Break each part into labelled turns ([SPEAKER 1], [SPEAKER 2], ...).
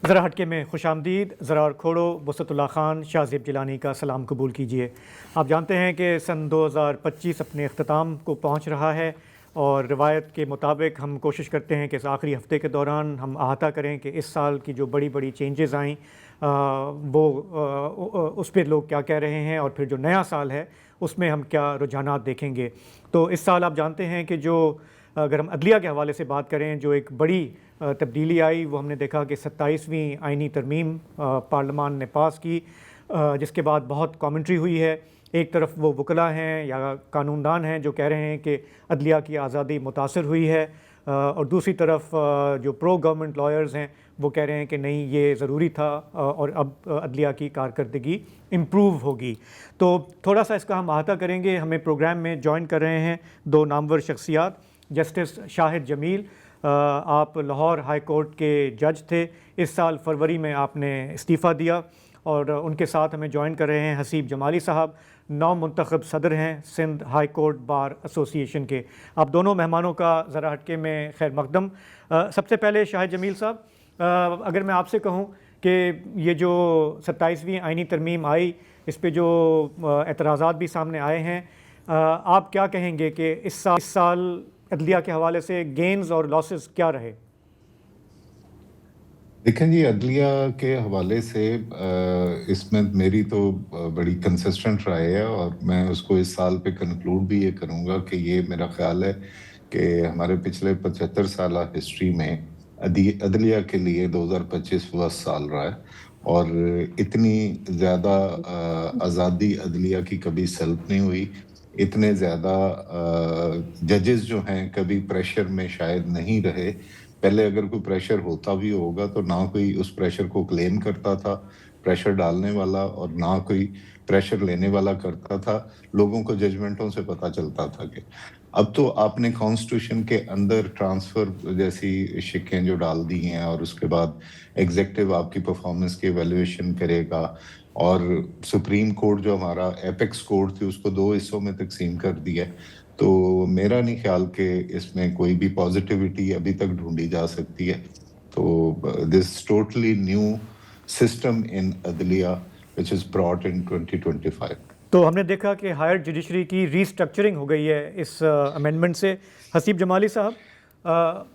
[SPEAKER 1] ذرا ہٹکے میں خوش آمدید. ذرا کھوڑو وسعت اللہ خان شاہ زیب جیلانی کا سلام قبول کیجیے. آپ جانتے ہیں کہ سن 2025 اپنے اختتام کو پہنچ رہا ہے اور روایت کے مطابق ہم کوشش کرتے ہیں کہ اس آخری ہفتے کے دوران ہم احاطہ کریں کہ اس سال کی جو بڑی بڑی چینجز آئیں وہ اس پہ لوگ کیا کہہ رہے ہیں، اور پھر جو نیا سال ہے اس میں ہم کیا رجحانات دیکھیں گے. تو اس سال آپ جانتے ہیں کہ جو اگر ہم عدلیہ کے حوالے سے بات کریں جو ایک بڑی تبدیلی آئی، وہ ہم نے دیکھا کہ 27ویں آئینی ترمیم پارلیمان نے پاس کی، جس کے بعد بہت کامنٹری ہوئی ہے. ایک طرف وہ وکلاء ہیں یا قانون دان ہیں جو کہہ رہے ہیں کہ عدلیہ کی آزادی متاثر ہوئی ہے، اور دوسری طرف جو پرو گورنمنٹ لائرز ہیں وہ کہہ رہے ہیں کہ نہیں، یہ ضروری تھا اور اب عدلیہ کی کارکردگی امپروو ہوگی. تو تھوڑا سا اس کا ہم احاطہ کریں گے. ہمیں پروگرام میں جوائن کر رہے ہیں دو نامور شخصیات. جسٹس شاہد جمیل، آپ لاہور ہائی کورٹ کے جج تھے، اس سال فروری میں آپ نے استعفیٰ دیا. اور ان کے ساتھ ہمیں جوائن کر رہے ہیں حسیب جمالی صاحب، نو منتخب صدر ہیں سندھ ہائی کورٹ بار ایسوسی ایشن کے. آپ دونوں مہمانوں کا ذرا ہٹکے میں خیر مقدم. سب سے پہلے شاہد جمیل صاحب، اگر میں آپ سے کہوں کہ یہ جو 27ویں آئینی ترمیم آئی، اس پہ جو اعتراضات بھی سامنے آئے ہیں، آپ کیا کہیں گے کہ اس سال عدلیہ کے حوالے سے گینز اور لاسز کیا رہے؟
[SPEAKER 2] دیکھیں جی، عدلیہ کے حوالے سے اس میں میری تو بڑی کنسسٹنٹ رائے ہے، اور میں اس کو اس سال پہ کنکلوڈ بھی یہ کروں گا کہ یہ میرا خیال ہے کہ ہمارے پچھلے 75 سالہ ہسٹری میں عدلیہ کے لیے 2025 ورسٹ سال رہا ہے، اور اتنی زیادہ آزادی عدلیہ کی کبھی سلب نہیں ہوئی. اتنے زیادہ ججز جو ہیں کبھی پریشر میں شاید نہیں رہے. پہلے اگر کوئی پریشر ہوتا بھی ہوگا تو نہ کوئی اس پریشر کو کلیم کرتا تھا پریشر ڈالنے والا، اور نہ کوئی پریشر لینے والا کرتا تھا. لوگوں کو ججمنٹوں سے پتہ چلتا تھا. کہ اب تو آپ نے کانسٹیٹیوشن کے اندر ٹرانسفر جیسی شکیں جو ڈال دی ہیں، اور اس کے بعد ایگزیکٹو آپ کی پرفارمنس کی ایویلیویشن کرے گا، اور سپریم کورٹ جو ہمارا ایپیکس کورٹ تھی اس کو 2 حصوں میں تقسیم کر دیا. تو میرا نہیں خیال کہ اس میں کوئی بھی پازیٹیوٹی ابھی تک ڈھونڈی جا سکتی ہے. تو دس ٹوٹلی نیو سسٹم ان عدلیہ which is brought in 2025.
[SPEAKER 1] تو ہم نے دیکھا کہ ہائر جوڈیشری کی ری اسٹرکچرنگ ہو گئی ہے اس امینڈمنٹ سے. حسیب جمالی صاحب،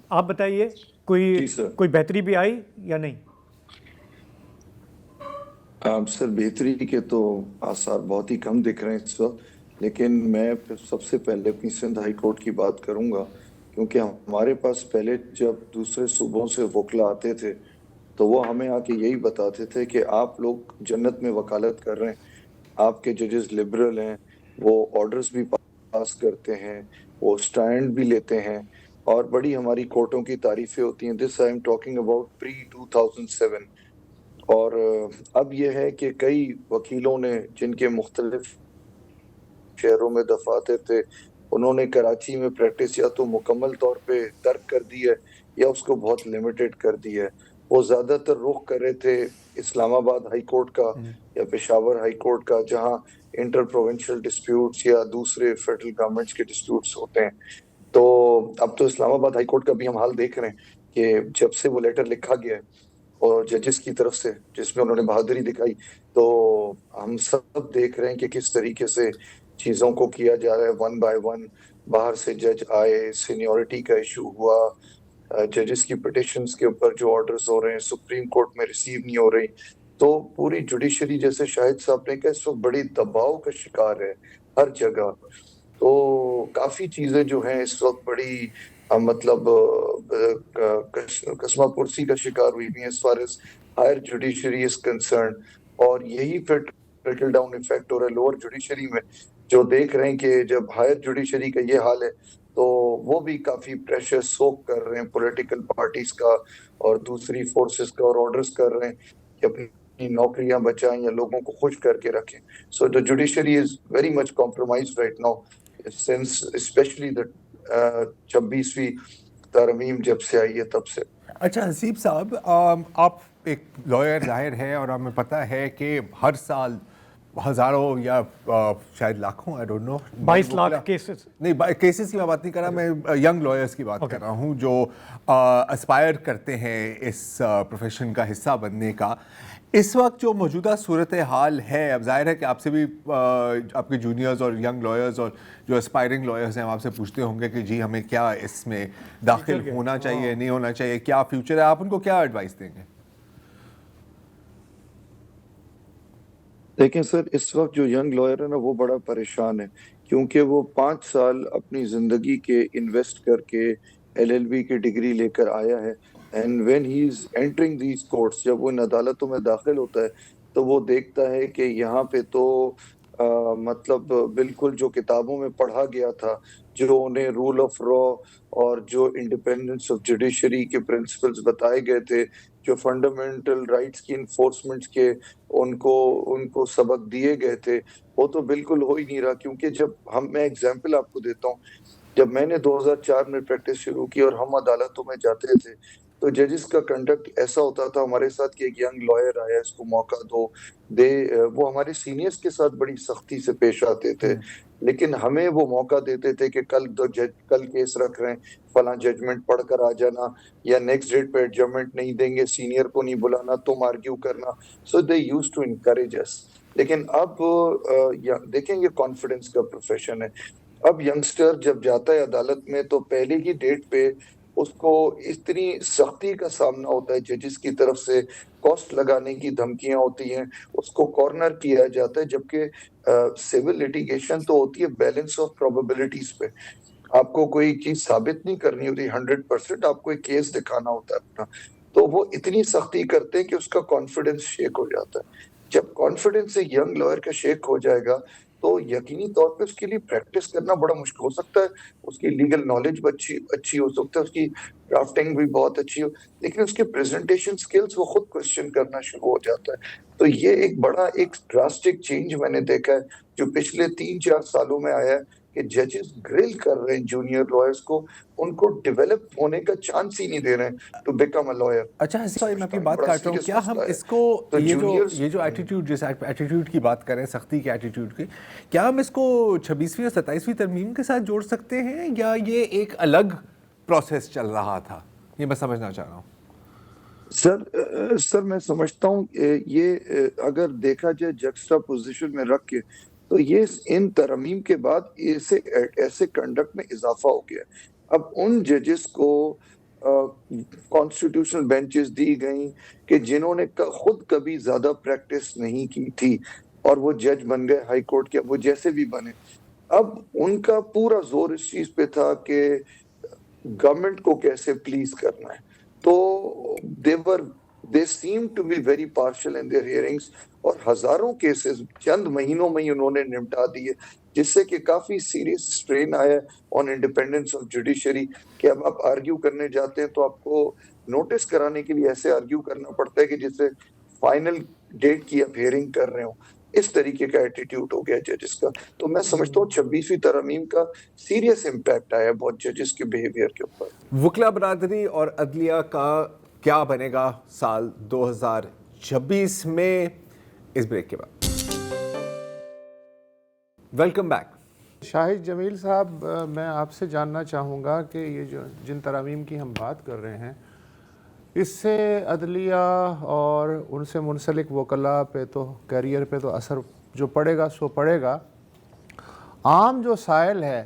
[SPEAKER 1] آپ بتائیے، کوئی بہتری بھی آئی یا نہیں؟
[SPEAKER 3] سر، بہتری کے تو آثار بہت ہی کم دکھ رہے ہیں اس وقت، لیکن میں سب سے پہلے اپنی سندھ ہائی کورٹ کی بات کروں گا، کیونکہ ہمارے پاس پہلے جب دوسرے صوبوں سے وکلا آتے تھے تو وہ ہمیں آ کے یہی بتاتے تھے کہ آپ لوگ جنت میں وکالت کر رہے ہیں، آپ کے ججز لبرل ہیں، وہ آرڈرز بھی پاس کرتے ہیں، وہ سٹینڈ بھی لیتے ہیں، اور بڑی ہماری کورٹوں کی تعریفیں ہوتی ہیں. دس آئی ایم ٹاکنگ اباؤٹ پری 2007. اور اب یہ ہے کہ کئی وکیلوں نے جن کے مختلف شہروں میں دفاتر تھے، انہوں نے کراچی میں پریکٹس یا تو مکمل طور پہ ترک کر دی ہے یا اس کو بہت لیمیٹڈ کر دی ہے. وہ زیادہ تر رخ کر رہے تھے اسلام آباد ہائی کورٹ کا یا پشاور ہائی کورٹ کا، جہاں انٹر پروونشل ڈسپیوٹس یا دوسرے فیڈرل گورنمنٹس کے ڈسپیوٹس ہوتے ہیں. تو اب تو اسلام آباد ہائی کورٹ کا بھی ہم حال دیکھ رہے ہیں کہ جب سے وہ لیٹر لکھا گیا ہے اور ججز کی طرف سے جس میں انہوں نے بہادری دکھائی، تو ہم سب دیکھ رہے ہیں کہ کس طریقے سے چیزوں کو کیا جا رہا ہے. 1 بائی 1 باہر سے جج آئے، سینیورٹی کا ایشو ہوا، ججز کی پٹیشنز کے اوپر جو آرڈرز ہو رہے ہیں سپریم کورٹ میں ریسیو نہیں ہو رہی. تو پوری جوڈیشری، جیسے شاہد صاحب نے کہا، اس وقت بڑی دباؤ کا شکار ہے ہر جگہ. تو کافی چیزیں جو ہیں اس وقت بڑی مطلب قسمہ پرسی کا شکار ہوئی بھی ہیں as far as higher judiciary is concerned. اور یہی پھر ٹرکل ڈاؤن ایفیکٹ ہو رہا ہے لوور جوڈیشری میں، جو دیکھ رہے ہیں کہ جب ہائر جوڈیشری کا یہ حال ہے تو وہ بھی کافی پریشر سوک کر رہے ہیں پولیٹیکل پارٹیز کا اور دوسری فورسز کا، اور آرڈرز کر رہے ہیں کہ اپنی نوکریاں بچائیں یا لوگوں کو خوش کر کے رکھیں. سو the judiciary is very much compromised right now since especially the 26ویں ترمیم جب سے آئی ہے تب سے.
[SPEAKER 4] اچھا حسیب صاحب، آپ ایک لائر ظاہر ہے اور ہمیں پتہ ہے کہ ہر سال ہزاروں یا شاید لاکھوں, I don't know,
[SPEAKER 1] 22 lakh cases.
[SPEAKER 4] نہیں, کیسز کی میں بات نہیں کر رہا, میں ینگ لائرس کی بات کر رہا ہوں جو اسپائر کرتے ہیں اس پروفیشن کا حصہ بننے کا. اس وقت جو موجودہ صورتحال ہے, اب ظاہر ہے کہ آپ سے بھی آپ کے جونیئرز اور ینگ لائرز اور جو اسپائرنگ لائرز ہیں آپ سے پوچھتے ہوں گے کہ جی ہمیں کیا اس میں داخل ہونا چاہیے, نہیں ہونا چاہیے, کیا فیوچر ہے, آپ ان کو کیا ایڈوائس دیں گے؟
[SPEAKER 3] دیکھیں سر, اس وقت جو ینگ لائر ہے نا وہ بڑا پریشان ہے, کیونکہ وہ 5 سال اپنی زندگی کے انویسٹ کر کے LLB کی ڈگری لے کر آیا ہے. And when he is entering these courts, جب وہ ان عدالتوں میں داخل ہوتا ہے تو وہ دیکھتا ہے کہ یہاں پہ تو مطلب بالکل جو کتابوں میں پڑھا گیا تھا, جو انہیں رول آف لا اور جو انڈیپینڈنس آف جوڈیشری کے پرنسپلز بتائے گئے تھے, جو فنڈامنٹل رائٹس کی انفورسمنٹ کے ان کو سبق دیے گئے تھے, وہ تو بالکل ہو ہی نہیں رہا. کیونکہ جب میں ایگزامپل آپ کو دیتا ہوں, جب میں نے 2004 میں پریکٹس شروع کی اور ہم عدالتوں میں جاتے تھے تو ججز کا کنڈکٹ ایسا ہوتا تھا ہمارے ساتھ کہ ایک ینگ لائر آیا, اس کو موقع دو دے. وہ ہمارے سینئرز کے ساتھ بڑی سختی سے پیش آتے تھے, لیکن ہمیں وہ موقع دیتے تھے کہ کل کیس رکھ رہے ہیں, فلاں ججمنٹ پڑھ کر آ جانا, یا نیکسٹ ڈیٹ پہ ایڈجمنٹ نہیں دیں گے, سینئر کو نہیں بلانا, تم آرگیو کرنا. سو دے یوز ٹو انکریج اس. لیکن اب دیکھیں یہ کانفیڈنس کا پروفیشن ہے. اب ینگسٹر جب جاتا ہے عدالت میں تو پہلے ہی ڈیٹ پہ اس کو اتنی سختی کا سامنا ہوتا ہے ججز کی طرف سے, کاسٹ لگانے کی دھمکیاں ہوتی ہیں, اس کو کارنر کیا جاتا ہے. جبکہ سول لیٹیگیشن تو ہوتی ہے بیلنس آف پروبیبلٹیز پہ, آپ کو کوئی چیز ثابت نہیں کرنی ہوتی 100%, آپ کو ایک کیس دکھانا ہوتا ہے اپنا. تو وہ اتنی سختی کرتے ہیں کہ اس کا کانفیڈنس شیک ہو جاتا ہے. جب کانفیڈنس ایک ینگ لائر کا شیک ہو جائے گا تو یقینی طور پہ اس کے لیے پریکٹس کرنا بڑا مشکل ہو سکتا ہے. اس کی لیگل نالج بھی اچھی ہو سکتا ہے, اس کی ڈرافٹنگ بھی بہت اچھی ہو, لیکن اس کے پریزنٹیشن سکلز وہ خود کوسچن کرنا شروع ہو جاتا ہے. تو یہ ایک بڑا ایک ڈراسٹک چینج میں نے دیکھا ہے جو پچھلے 3-4 سالوں میں آیا ہے, کہ ججز گرل کر رہے ہیں جونیئر لائرز کو, ان کو ڈیولپ ہونے کا چانس ہی نہیں دے رہے ہیں ٹو بیکم اے لائر.
[SPEAKER 4] اچھا سوری میں آپ کی بات کاٹ رہا ہوں, کیا ہم اس کو یہ جو ایٹیٹیوڈ, جس ایٹیٹیوڈ کی بات کریں, سختی کے ایٹیٹیوڈ کی, کیا ہم اس کو 26ویں اور 27ویں ترمیم کے ساتھ جوڑ سکتے ہیں, یا یہ ایک الگ پروسیس چل رہا تھا؟ یہ میں سمجھنا چاہ رہا ہوں.
[SPEAKER 3] سر میں سمجھتا ہوں یہ اگر دیکھا جائے جکسٹا پوزیشن میں رکھ کے, تو یہ ان ترمیم کے بعد ایسے کنڈکٹ میں اضافہ ہو گیا. اب ان ججز کو کانسٹیٹیوشنل بینچز دی گئیں کہ جنہوں نے خود کبھی زیادہ پریکٹس نہیں کی تھی اور وہ جج بن گئے ہائی کورٹ کے, وہ جیسے بھی بنے. اب ان کا پورا زور اس چیز پہ تھا کہ گورنمنٹ کو کیسے پلیز کرنا ہے. تو they seem to be very partial in their hearings, اور ہزاروں کیسز چند مہینوں میں ہی انہوں نے نمٹا دیے, جس سے کہ کافی سیریس سٹرین آیا آن انڈیپینڈنس آف جوڈیشری. کہ اب آپ آرگیو کرنے جاتے ہیں تو آپ کو نوٹس کرانے کے لیے ایسے آرگیو کرنا پڑتا ہے کہ جس سے فائنل ڈیٹ کی آپ ہیئرنگ کر رہے ہوں. اس طریقے کا ایٹیٹیوڈ ہو گیا ججز کا. تو میں سمجھتا ہوں 26ویں ترمیم کا سیریس امپیکٹ آیا بہت ججز کے بیہیویئر کے اوپر.
[SPEAKER 4] وکلا برادری اور عدلیہ کا کیا بنے گا سال 2026 میں, اس بریک کے بعد. Welcome back.
[SPEAKER 5] شاہد جمیل صاحب, میں آپ سے جاننا چاہوں گا کہ یہ جن ترامیم کی ہم بات کر رہے ہیں, اس سے عدلیہ اور ان سے منسلک وکلاء پہ تو, کیریئر پہ تو اثر جو پڑے گا سو پڑے گا. عام جو سائل ہے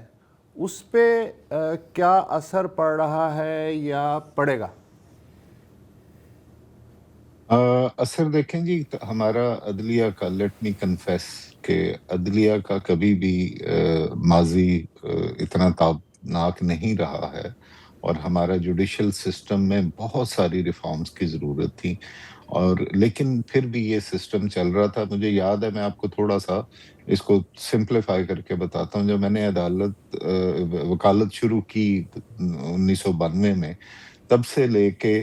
[SPEAKER 5] اس پہ کیا اثر پڑ رہا ہے یا پڑے گا؟
[SPEAKER 2] اثر دیکھیں جی, ہمارا عدلیہ کا, لیٹ می کنفیس کہ عدلیہ کا کبھی بھی ماضی اتنا تابناک نہیں رہا ہے, اور ہمارا جوڈیشل سسٹم میں بہت ساری ریفارمز کی ضرورت تھی, اور لیکن پھر بھی یہ سسٹم چل رہا تھا. مجھے یاد ہے, میں آپ کو تھوڑا سا اس کو سمپلیفائی کر کے بتاتا ہوں. جب میں نے وکالت شروع کی 1992 میں, تب سے لے کے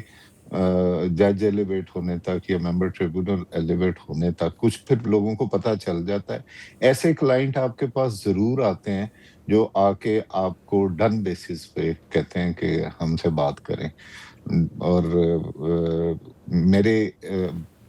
[SPEAKER 2] جج ایلیویٹ ہونے تک یا ممبر ٹریبونل ایلیویٹ ہونے تک کچھ پھر لوگوں کو پتہ چل جاتا ہے. ایسے کلائنٹ آپ کے پاس ضرور آتے ہیں جو آ کے آپ کو ڈن بیسس پہ کہتے ہیں کہ ہم سے بات کریں. اور میرے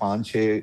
[SPEAKER 2] 5-6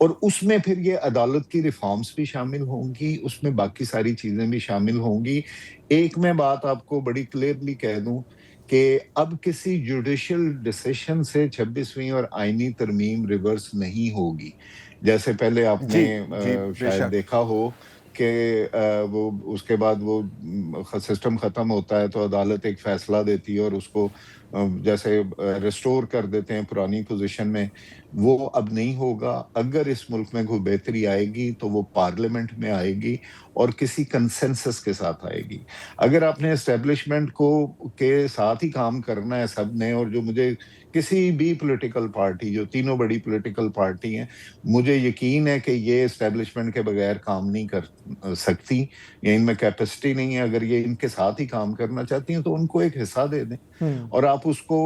[SPEAKER 2] اور اس میں پھر یہ عدالت کی ریفارمز بھی شامل ہوں گی، اس میں باقی ساری چیزیں بھی شامل ہوں گی۔ ایک میں بات آپ کو بڑی کلیئرلی کہہ دوں کہ اب کسی جوڈیشل ڈیسیشن سے 26ویں اور آئینی ترمیم ریورس نہیں ہوگی، جیسے پہلے آپ نے
[SPEAKER 4] جی بے
[SPEAKER 2] شاید
[SPEAKER 4] شک،
[SPEAKER 2] دیکھا ہو کہ وہ اس کے بعد وہ سسٹم ختم ہوتا ہے تو عدالت ایک فیصلہ دیتی ہے اور اس کو جیسے ریسٹور کر دیتے ہیں پرانی پوزیشن میں، وہ اب نہیں ہوگا۔ اگر اس ملک میں کوئی بہتری آئے گی تو وہ پارلیمنٹ میں آئے گی اور کسی کنسنسس کے ساتھ آئے گی۔ اگر آپ نے اسٹیبلشمنٹ کے ساتھ ہی کام کرنا ہے سب نے، اور جو مجھے کسی بھی پولیٹیکل پارٹی، جو تینوں بڑی پولیٹیکل پارٹی ہیں، مجھے یقین ہے کہ یہ اسٹیبلشمنٹ کے بغیر کام نہیں کر سکتی، یا ان میں کیپیسٹی نہیں ہے۔ اگر یہ ان کے ساتھ ہی کام کرنا چاہتی ہیں تو ان کو ایک حصہ دے دیں اور آپ اس کو،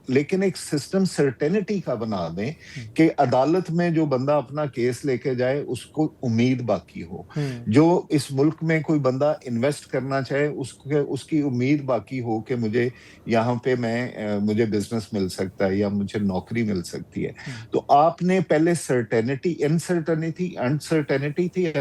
[SPEAKER 2] لیکن ایک سسٹم سرٹینٹی کا بنا دیں کہ عدالت میں جو بندہ اپنا کیس لے کے جائے اس کو امید باقی ہو، جو اس ملک میں کوئی بندہ انویسٹ کرنا چاہے اس کی امید باقی ہو کہ مجھے یہاں پہ مجھے بزنس مل سکتا ہے یا مجھے نوکری مل سکتی ہے۔ تو آپ نے پہلے انسرٹینٹی تھی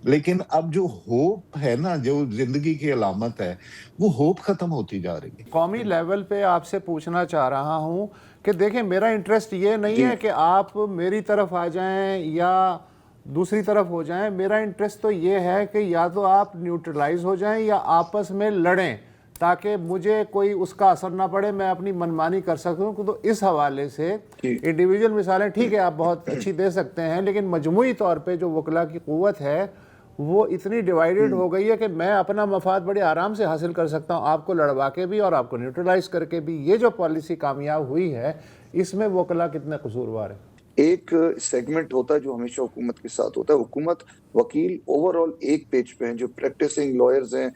[SPEAKER 2] لیکن اب جو ہوپ ہے نا، جو زندگی کی علامت ہے، وہ ہوپ ختم ہوتی جا رہی ہے۔
[SPEAKER 5] قومی لیول پہ آپ سے پوچھنا چاہ رہا ہوں کہ دیکھیں، میرا انٹرسٹ یہ نہیں ہے کہ آپ میری طرف آ جائیں یا دوسری طرف ہو جائیں، میرا انٹرسٹ تو یہ ہے کہ یا تو آپ نیوٹرلائز ہو جائیں یا آپس میں لڑیں تاکہ مجھے کوئی اس کا اثر نہ پڑے، میں اپنی منمانی کر سکوں۔ تو اس حوالے سے انڈیویجول مثالیں ٹھیک ہے آپ بہت اچھی دے سکتے ہیں، لیکن مجموعی طور پہ جو وکلا کی قوت ہے وہ اتنی ڈیوائیڈڈ ہو گئی ہے کہ میں اپنا مفاد بڑے آرام سے حاصل کر سکتا ہوں، آپ کو لڑوا کے بھی اور آپ کو نیوٹرلائز کر کے بھی۔ یہ جو پالیسی کامیاب ہوئی ہے، اس میں وکلا کتنے قصوروار ہیں؟
[SPEAKER 3] ایک سیگمنٹ ہوتا ہے جو ہمیشہ حکومت کے ساتھ ہوتا ہے، حکومت، وکیل اوورآل ایک پیج پہ ہیں، جو پریکٹسنگ لائرز ہیں،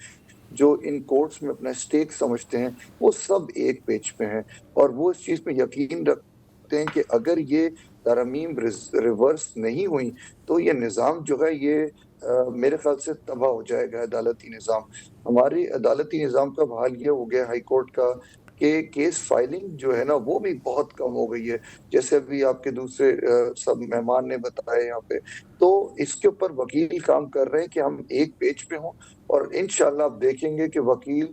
[SPEAKER 3] جو ان کورٹس میں اپنا سٹیک سمجھتے ہیں، وہ سب ایک پیج پہ ہیں، اور وہ اس چیز پہ یقین رکھتے ہیں کہ اگر یہ ترامیم ریورس نہیں ہوئی تو یہ نظام جو ہے یہ میرے خیال سے تباہ ہو جائے گا، عدالتی نظام۔ ہماری عدالتی نظام کا حال یہ ہو گیا ہائی کورٹ کا کہ کیس فائلنگ جو ہے نا وہ بھی بہت کم ہو گئی ہے، جیسے ابھی آپ کے دوسرے سب مہمان نے بتایا یہاں پہ۔ تو اس کے اوپر وکیل کام کر رہے ہیں کہ ہم ایک پیج پہ ہوں، اور انشاءاللہ آپ دیکھیں گے کہ وکیل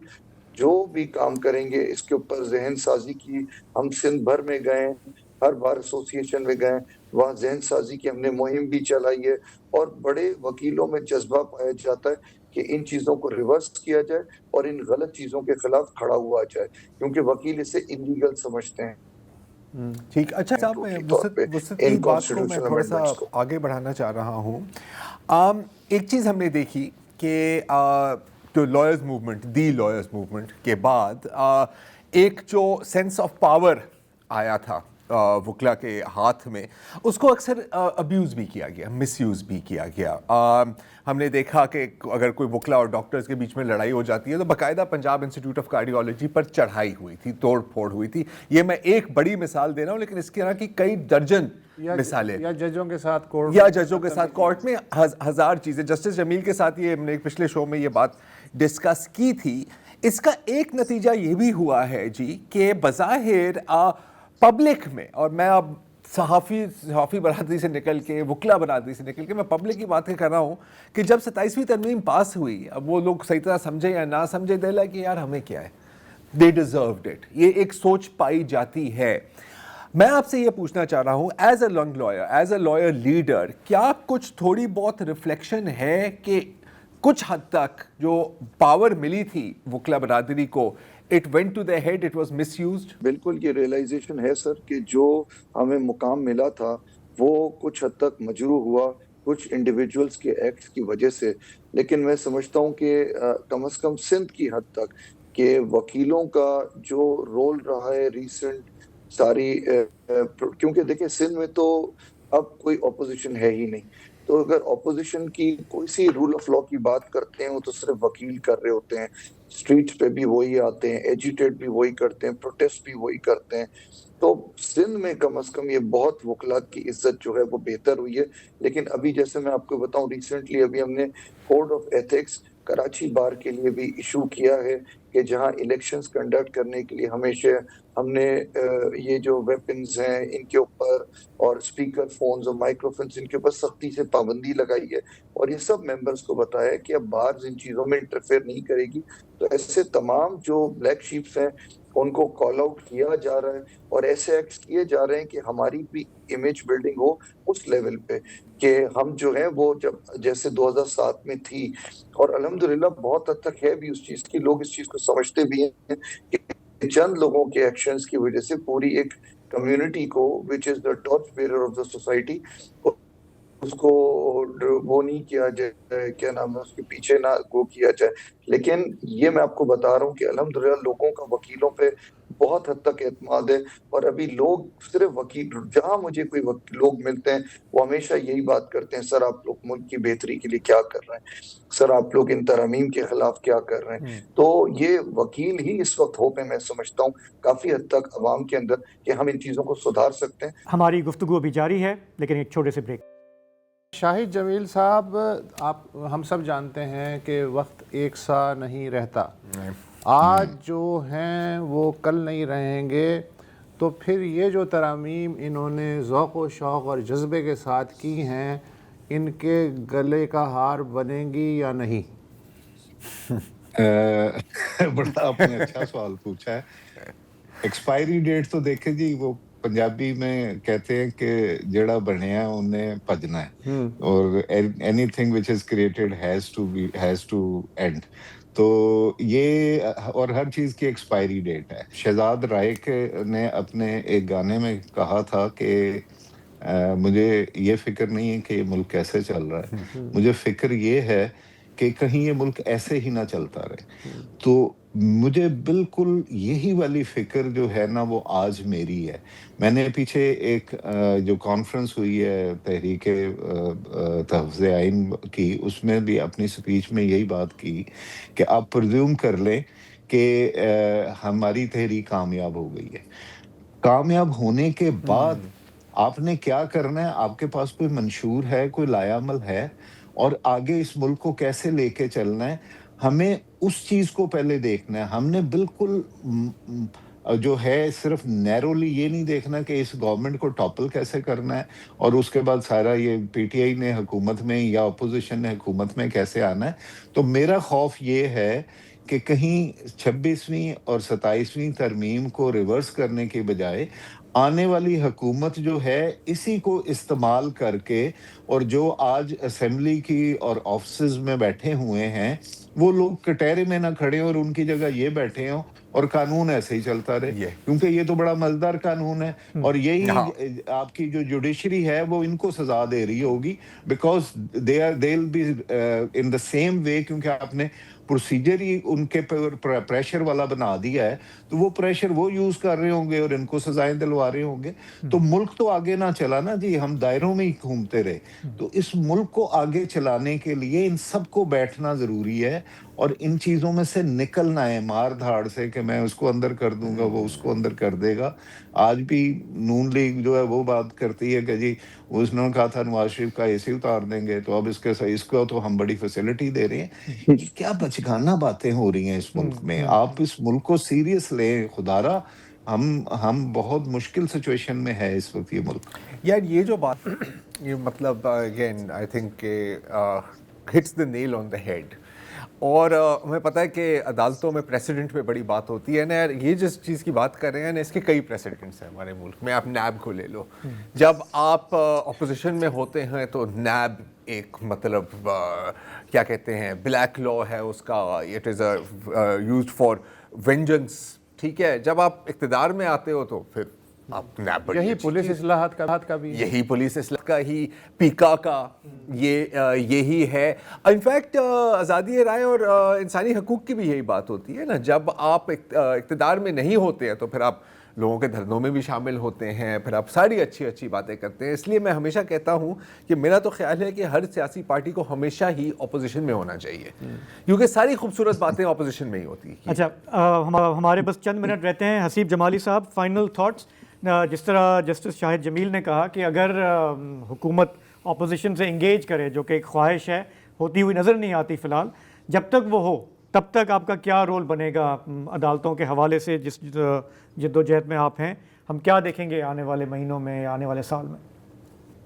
[SPEAKER 3] جو بھی کام کریں گے اس کے اوپر ذہن سازی کی، ہم سندھ بھر میں گئے، ہر بار ایسوسیشن میں گئے، وہاں ذہن سازی کی ہم نے مہم بھی چلائی ہے، اور بڑے وکیلوں میں جذبہ پایا جاتا ہے کہ ان چیزوں کو ریورس کیا جائے اور ان غلط چیزوں کے خلاف کھڑا ہوا جائے، کیونکہ وکیل اسے انلیگل سمجھتے ہیں۔
[SPEAKER 4] ٹھیک، اچھا صاحب، میں وسط کی بات کو میں تھوڑا سا آگے بڑھانا چاہ رہا ہوں۔ ایک چیز ہم نے دیکھی کہ جو لائرز موومنٹ، دی لائرز موومنٹ کے بعد ایک جو سینس آف پاور آیا تھا وکلا کے ہاتھ میں، اس کو اکثر ابیوز بھی کیا گیا، مس یوز بھی کیا گیا۔ ہم نے دیکھا کہ اگر کوئی وکلا اور ڈاکٹرز کے بیچ میں لڑائی ہو جاتی ہے تو باقاعدہ پنجاب انسٹیٹیوٹ آف کارڈیالوجی پر چڑھائی ہوئی تھی، توڑ پھوڑ ہوئی تھی۔ یہ میں ایک بڑی مثال دے رہا ہوں، لیکن اس کے طرح کی کئی درجن مثالیں،
[SPEAKER 5] یا ججوں کے ساتھ
[SPEAKER 4] کورٹ میں ہزار چیزیں۔ جسٹس جمیل کے ساتھ یہ ہم نے پچھلے شو میں یہ بات ڈسکس کی تھی۔ اس کا ایک نتیجہ یہ بھی ہوا ہے جی کہ بظاہر پبلک میں، اور میں اب صحافی برادری سے نکل کے، وکلا برادری سے نکل کے میں پبلک کی باتیں کر رہا ہوں کہ جب 27ویں ترمیم پاس ہوئی، اب وہ لوگ صحیح طرح سمجھے یا نہ سمجھے، دے لگا کہ یار ہمیں کیا ہے، they deserved it، یہ ایک سوچ پائی جاتی ہے۔ میں آپ سے یہ پوچھنا چاہ رہا ہوں، as a young lawyer, as a lawyer leader, کیا کچھ تھوڑی بہت ریفلیکشن ہے کہ کچھ حد تک جو پاور ملی تھی وکلا برادری کو، it went to their head, it was misused؟
[SPEAKER 3] بالکل یہ ریئلائزیشن ہے سر کہ جو ہمیں مقام ملا تھا وہ کچھ حد تک مجروح ہوا کچھ انڈیویجولز کے ایکٹس کی وجہ سے، لیکن میں سمجھتا ہوں کہ کم از کم سندھ کی حد تک کہ وکیلوں کا جو رول رہا ہے ریسنٹ ساری، کیونکہ دیکھیں سندھ میں تو اب کوئی اپوزیشن ہے ہی نہیں، تو اگر اپوزیشن کی کوئی سی رول آف لا کی بات کرتے ہیں وہ تو صرف وکیل کر رہے ہوتے ہیں، سٹریٹ پہ بھی وہی آتے ہیں، ایجیٹیٹ بھی وہی کرتے ہیں، پروٹیسٹ بھی وہی کرتے ہیں۔ تو سندھ میں کم از کم یہ بہت وکلاء کی عزت جو ہے وہ بہتر ہوئی ہے، لیکن ابھی جیسے میں آپ کو بتاؤں ریسنٹلی ابھی ہم نے کوڈ آف ایتھکس کراچی بار کے لیے بھی ایشو کیا ہے کہ جہاں الیکشنز کنڈکٹ کرنے کے لیے ہمیشہ ہم نے یہ جو ویپنز ہیں ان کے اوپر اور اسپیکر فونز اور مائکرو فونز ان کے اوپر سختی سے پابندی لگائی ہے اور یہ سب ممبرز کو بتایا کہ اب بار ان چیزوں میں انٹرفیئر نہیں کرے گی. تو ایسے تمام جو بلیک شیپس ہیں ان کو کال آؤٹ کیا جا رہا ہے اور ایسے ایکٹس کیے جا رہے ہیں کہ ہماری بھی امیج بلڈنگ ہو اس لیول پہ کہ ہم جو ہیں وہ جب جیسے 2007 میں تھی اور الحمدللہ بہت حد تک ہے بھی اس چیز کی, لوگ اس چیز کو سمجھتے بھی ہیں کہ چند لوگوں کے ایکشنز کی وجہ سے پوری ایک کمیونٹی کو which is the torch bearer of the society اس کو وہ نہیں کیا جائے, کیا نام ہے اس کے پیچھے نہ وہ کیا جائے. لیکن یہ میں آپ کو بتا رہا ہوں کہ الحمدللہ لوگوں کا وکیلوں پہ بہت حد تک اعتماد ہے اور ابھی لوگ صرف وکیل, جہاں مجھے کوئی لوگ ملتے ہیں وہ ہمیشہ یہی بات کرتے ہیں, سر آپ لوگ ملک کی بہتری کے لیے کیا کر رہے ہیں, سر آپ لوگ ان ترامیم کے خلاف کیا کر رہے ہیں. تو یہ وکیل ہی اس وقت ہوپ ہے میں سمجھتا ہوں کافی حد تک عوام کے اندر کہ ہم ان چیزوں کو سدھار سکتے ہیں.
[SPEAKER 1] ہماری گفتگو ابھی جاری ہے لیکن ایک چھوٹے سے بریک.
[SPEAKER 5] شاہد جمیل صاحب, ہم سب جانتے ہیں کہ وقت ایک سا نہیں رہتا. آج جو ہیں وہ کل نہیں رہیں گے, تو پھر یہ جو ترامیم انہوں نے ذوق و شوق اور جذبے کے ساتھ کی ہیں ان کے گلے کا ہار بنیں گی یا نہیں؟
[SPEAKER 2] بڑا آپ نے اچھا سوال پوچھا ہے. ایکسپائری ڈیٹ تو دیکھیں جی, وہ پنجابی میں کہتے ہیں کہ جڑا بنیا انہیں بھجنا ہے اور anything which is created has to end. تو یہ اور ہر چیز کی ایکسپائری ڈیٹ ہے. شہزاد رائے نے اپنے ایک گانے میں کہا تھا کہ مجھے یہ فکر نہیں ہے کہ یہ ملک کیسے چل رہا ہے, مجھے فکر یہ ہے کہ کہیں یہ ملک ایسے ہی نہ چلتا رہے. تو مجھے بالکل یہی والی فکر جو ہے نا وہ آج میری ہے. میں نے پیچھے ایک جو کانفرنس ہوئی ہے تحریک تحفظ آئین کی, اس میں بھی اپنی سپیچ میں یہی بات کی کہ آپ پرزیوم کر لیں کہ ہماری تحریک کامیاب ہو گئی ہے. کامیاب ہونے کے بعد آپ نے کیا کرنا ہے, آپ کے پاس کوئی منشور ہے, کوئی لائحہ عمل ہے, اور آگے اس ملک کو کیسے لے کے چلنا ہے, ہمیں اس چیز کو پہلے دیکھنا ہے. ہم نے بالکل جو ہے صرف نیرولی یہ نہیں دیکھنا کہ اس گورنمنٹ کو ٹاپل کیسے کرنا ہے اور اس کے بعد سارا یہ پی ٹی آئی نے حکومت میں یا اپوزیشن نے حکومت میں کیسے آنا ہے. تو میرا خوف یہ ہے کہ کہیں 26ویں اور 27ویں ترمیم کو ریورس کرنے کے بجائے آنے والی حکومت جو ہے اسی کو استعمال کر کے, اور جو آج اسمبلی کی اور آفسز میں بیٹھے ہوئے ہیں وہ لوگ کٹہرے میں نہ کھڑے اور ان کی جگہ یہ بیٹھے ہوں اور قانون ایسے ہی چلتا رہے, کیونکہ یہ تو بڑا مزدار قانون ہے اور یہی آپ کی جو جوڈیشری ہے وہ ان کو سزا دے رہی ہوگی, because they will be in the same way, کیونکہ آپ نے پروسیجر ہی ان کے پریشر والا بنا دیا ہے, تو وہ پریشر وہ یوز کر رہے ہوں گے اور ان کو سزائیں دلوا رہے ہوں گے. تو ملک تو آگے نہ چلا نا جی, ہم دائروں میں ہی گھومتے رہے. تو اس ملک کو آگے چلانے کے لیے ان سب کو بیٹھنا ضروری ہے اور ان چیزوں میں سے نکلنا ہے مار دھاڑ سے کہ میں اس کو اندر کر دوں گا, وہ اس کو اندر کر دے گا. آج بھی نون لیگ جو ہے وہ بات کرتی ہے کہ جی اس نے کہا تھا نواز شریف کا اے سی اتار دیں گے, تو اب اس کو تو ہم بڑی فیسلٹی دے رہے ہیں. یہ کیا بچگانہ باتیں ہو رہی ہیں اس ملک میں. آپ اس ملک کو سیریس لیں خدارا, ہم بہت مشکل سچویشن میں ہے اس وقت یہ ملک.
[SPEAKER 4] یار یہ جو بات, یہ مطلب اگین آئی تھنک کہ hits the nail on the head. اور ہمیں پتہ ہے کہ عدالتوں میں پریسیڈنٹ پہ بڑی بات ہوتی ہے نا یار. یہ جس چیز کی بات کر رہے ہیں نا, اس کے کئی پریسیڈنٹس ہیں ہمارے ملک میں. آپ نیب کو لے لو, جب آپ اپوزیشن میں ہوتے ہیں تو نیب ایک مطلب کیا کہتے ہیں بلیک لا ہے اس کا, it is used for vengeance, ٹھیک ہے. جب آپ اقتدار میں آتے ہو تو پھر آپ نیب,
[SPEAKER 5] یہی پولیس اصلاحات کا بھی,
[SPEAKER 4] یہی پولیس اصلاح کا ہی پیکا کا یہی ہے. انفیکٹ آزادی رائے اور انسانی حقوق کی بھی یہی بات ہوتی ہے نا. جب آپ اقتدار میں نہیں ہوتے ہیں تو پھر آپ لوگوں کے دھرنوں میں بھی شامل ہوتے ہیں, پھر آپ ساری اچھی باتیں کرتے ہیں. اس لیے میں ہمیشہ کہتا ہوں کہ میرا تو خیال ہے کہ ہر سیاسی پارٹی کو ہمیشہ ہی اپوزیشن میں ہونا چاہیے, کیونکہ ساری خوبصورت باتیں اپوزیشن میں ہی ہوتی ہیں.
[SPEAKER 1] اچھا, ہمارے بس چند منٹ رہتے ہیں. حسیب جمالی صاحب, فائنل تھاٹس. جس طرح جسٹس شاہد جمیل نے کہا کہ اگر حکومت اپوزیشن سے انگیج کرے, جو کہ ایک خواہش ہے, ہوتی ہوئی نظر نہیں آتی فی الحال, جب تک وہ ہو تب تک آپ کا کیا رول بنے گا عدالتوں کے حوالے سے جس جدوجہد میں آپ ہیں؟ ہم کیا دیکھیں گے آنے والے مہینوں میں، آنے والے سال میں؟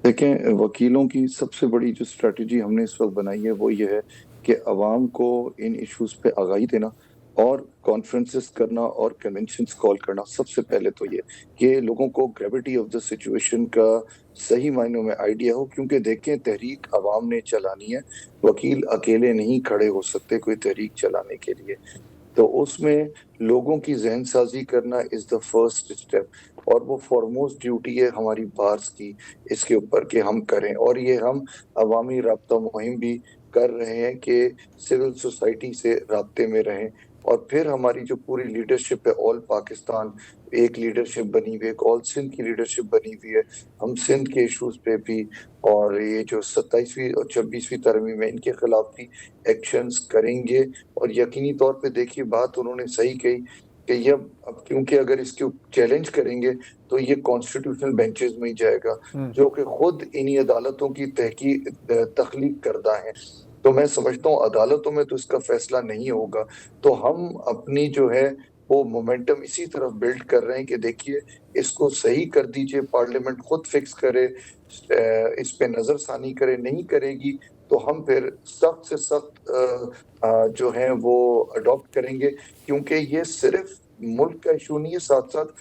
[SPEAKER 3] دیکھیں، وکیلوں کی سب سے بڑی جو اسٹریٹجی ہم نے اس وقت بنائی ہے وہ یہ ہے کہ عوام کو ان ایشوز پہ آگاہی دینا اور کانفرنسز کرنا اور کنونشنز کال کرنا. سب سے پہلے تو یہ کہ لوگوں کو گریوٹی آف دا سچویشن کا صحیح معنوں میں آئیڈیا ہو، کیونکہ دیکھیں تحریک عوام نے چلانی ہے، وکیل اکیلے نہیں کھڑے ہو سکتے کوئی تحریک چلانے کے لیے. تو اس میں لوگوں کی ذہن سازی کرنا از دا فرسٹ اسٹیپ، اور وہ فارموسٹ ڈیوٹی ہے ہماری بارس کی اس کے اوپر کہ ہم کریں. اور یہ ہم عوامی رابطہ مہم بھی کر رہے ہیں کہ سول سوسائٹی سے رابطے میں رہیں. اور پھر ہماری جو پوری لیڈرشپ ہے آل پاکستان ایک لیڈرشپ بنی ہوئی ہے، ایک آل سندھ کی لیڈرشپ بنی ہوئی ہے. ہم سندھ کے ایشوز پہ بھی اور یہ جو 27ویں اور 26ویں ترمیم ہے ان کے خلاف بھی ایکشنز کریں گے. اور یقینی طور پہ دیکھیے بات انہوں نے صحیح کہی کہ یہ اب کیونکہ اگر اس کے چیلنج کریں گے تو یہ کانسٹیٹیوشنل بینچز میں ہی جائے گا جو کہ خود انہی عدالتوں کی تخلیق کردہ ہیں. تو میں سمجھتا ہوں عدالتوں میں تو اس کا فیصلہ نہیں ہوگا. تو ہم اپنی جو ہے وہ مومنٹم اسی طرف بلڈ کر رہے ہیں کہ دیکھیے اس کو صحیح کر دیجئے، پارلیمنٹ خود فکس کرے، اس پہ نظر ثانی کرے. نہیں کرے گی تو ہم پھر سخت سے سخت جو ہیں وہ اڈاپٹ کریں گے، کیونکہ یہ صرف ملک کا ایشو نہیں ہے، ساتھ ساتھ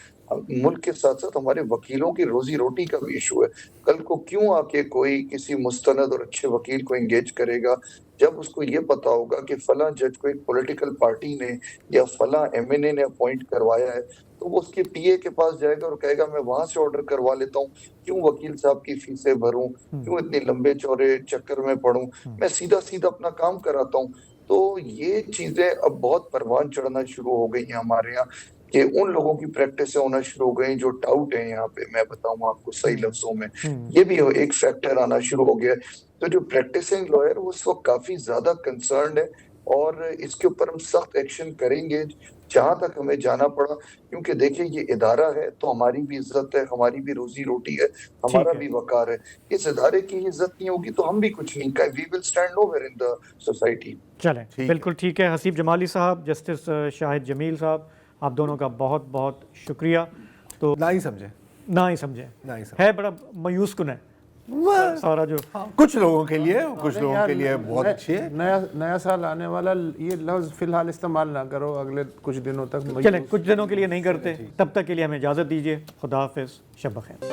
[SPEAKER 3] ملک کے ساتھ ساتھ ہمارے وکیلوں کی روزی روٹی کا بھی ایشو ہے. کل کو کیوں آ کے کوئی کسی مستند اور اچھے وکیل کو انگیج کرے گا جب اس کو یہ پتا ہوگا کہ فلاں جج کو ایک پولیٹیکل پارٹی نے یا فلاں ایم این اے نے اپوائنٹ کروایا ہے، تو وہ اس کے پی اے کے پاس جائے گا اور کہے گا میں وہاں سے آرڈر کروا لیتا ہوں، کیوں وکیل صاحب کی فیسیں بھروں، کیوں اتنے لمبے چوڑے چکر میں پڑوں، میں سیدھا سیدھا اپنا کام کراتا ہوں. تو یہ چیزیں اب بہت پروان چڑھنا شروع ہو گئی ہیں ہمارے یہاں کہ ان لوگوں کی پریکٹسیں ہونا شروع ہو گئی جو ٹاؤٹ ہیں یہاں پہ. میں بتاؤں آپ کو صحیح لفظوں میں یہ بھی ایک فیکٹر آنا شروع ہو گیا. تو جو پریکٹسنگ لائر وہ اس وقت کافی زیادہ کنسرنڈ ہے اور اس کے اوپر ہم سخت ایکشن کریں گے جہاں تک ہمیں جانا پڑا، کیونکہ دیکھیں یہ ادارہ ہے تو ہماری بھی عزت ہے، ہماری بھی روزی روٹی ہے، ہمارا بھی وقار ہے. اس ادارے کی عزت نہیں ہوگی تو ہم بھی کچھ نہیں کہیں. We will stand nowhere in the society.
[SPEAKER 1] چلیں بالکل ٹھیک ہے. حسیب جمالی صاحب، جسٹس شاہد جمیل صاحب، آپ دونوں کا بہت بہت شکریہ. تو
[SPEAKER 4] نہ ہی سمجھے
[SPEAKER 1] ہے بڑا مایوس کن ہے سارا جو
[SPEAKER 4] کچھ لوگوں کے لیے بہت اچھی ہے.
[SPEAKER 5] نیا سال آنے والا، یہ لفظ فی الحال استعمال نہ کرو اگلے کچھ دنوں تک.
[SPEAKER 1] چلیں کچھ دنوں کے لیے نہیں کرتے، تب تک کے لیے ہمیں اجازت دیجیے. خدا حافظ، شب بخیر.